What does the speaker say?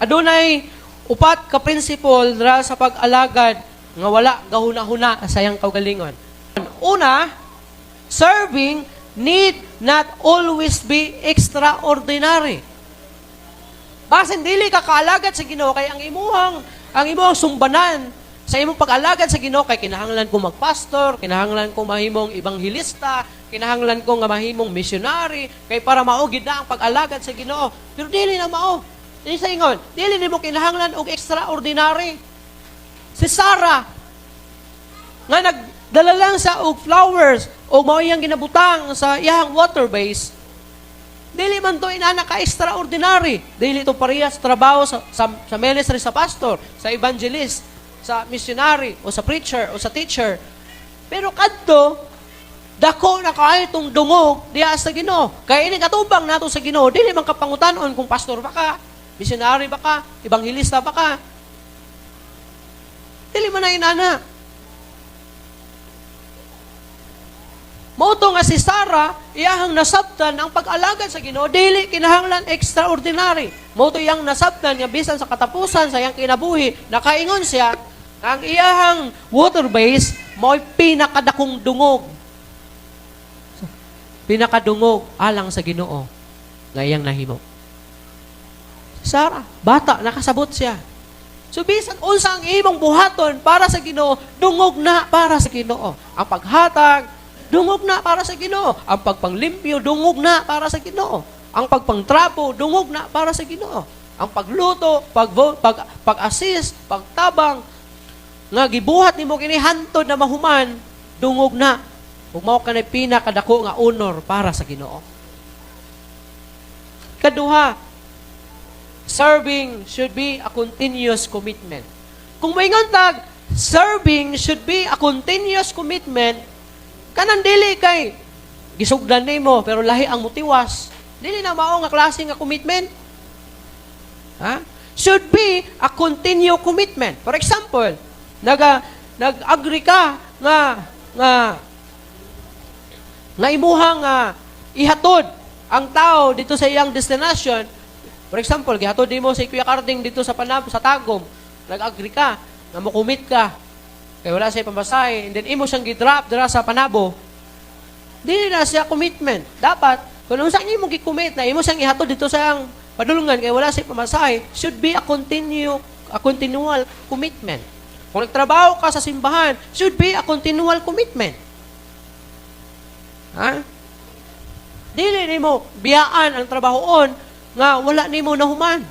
Adunay upat ka principle dira sa pag-alagad nga wala gahuna-huna sayang kaugalingon. Una, serving need not always be extraordinary. Basin dili ka kaalagad sa Ginoo kay ang imong sumbanan sa imong pag-alagad sa Ginoo kay kinahanglan ko magpastor, kinahanglan ko mahimong ebanghilista, kinahanglan ko nga mahimong missionary kay para mao gid na ang pag-alagad sa Ginoo. Pero dili na mao. Dili sa ingon, dili nimo kinahanglan og extraordinary. Si Sarah nga nagdala lang sa og flowers o mao iyang ginabutang sa iyang water base. Dili man to inana ka extraordinary. Dili to parehas trabaho sa ministry sa pastor, sa evangelist, sa missionary o sa preacher o sa teacher. Pero kadto dako na kaayo tong dungog diha sa Ginoo. Kay ini katubang nato sa Ginoo, dili man ka pangutan-on kung pastor ba ka, missionary ba ka, ebanghilista ba ka. Dili man na inana. Mauto nga si Sarah, iyahang nasabtan ang pag-alagad sa Ginoo, dili kinahanglan extraordinary. Mauto iyang nasabtan nga bisan sa katapusan sa iyang kinabuhi, nakaingon siya, ang iyahang water base mo'y pinakadakong dungog. Pinakadungog alang sa Ginoo nga iyang nahimo. Sarah, bata, nakasabot siya. So bisan unsa ang imong buhaton para sa Ginoo, dungog na para sa Ginoo. Ang paghatag, dungog na para sa Ginoo. Ang pagpanglimpyo, dungog na para sa Ginoo. Ang pagpangtrapo, dungog na para sa Ginoo. Ang pagluto, pag-assist, pagtabang, nga gibuhat nimo kini hantod na mahuman, dungog na. Ug mao kanay pinakadako nga honor para sa Ginoo. Kaduha, serving should be a continuous commitment. Kung moingon tag, serving should be a continuous commitment, kanang dili kay gisugdan nimo pero lahi ang mutiwas. Dili na mao nga klase nga commitment. Ha? Should be a continual commitment. For example, nag-agree ka nga imuhang ihatod ang tao dito sa iyang destination. For example, gihatod nimo si Kuya Carding dito sa Panabo, sa Tagum. Nag-agree ka, nga mo-commit ka. Kaya wala siya pamasahe, and then imo siyang gi-drop dira sa Panabo. Dili na siya commitment. Dapat, kung ano saan imo gi-commit na imo siyang ihatod dito sa iyang padulungan, kaya wala siya pamasahe, should be a continual commitment. Kung nagtrabaho ka sa simbahan, should be a continual commitment. Ha? Dili nimo biyaan ang trabahoon nga wala nimo nahuman.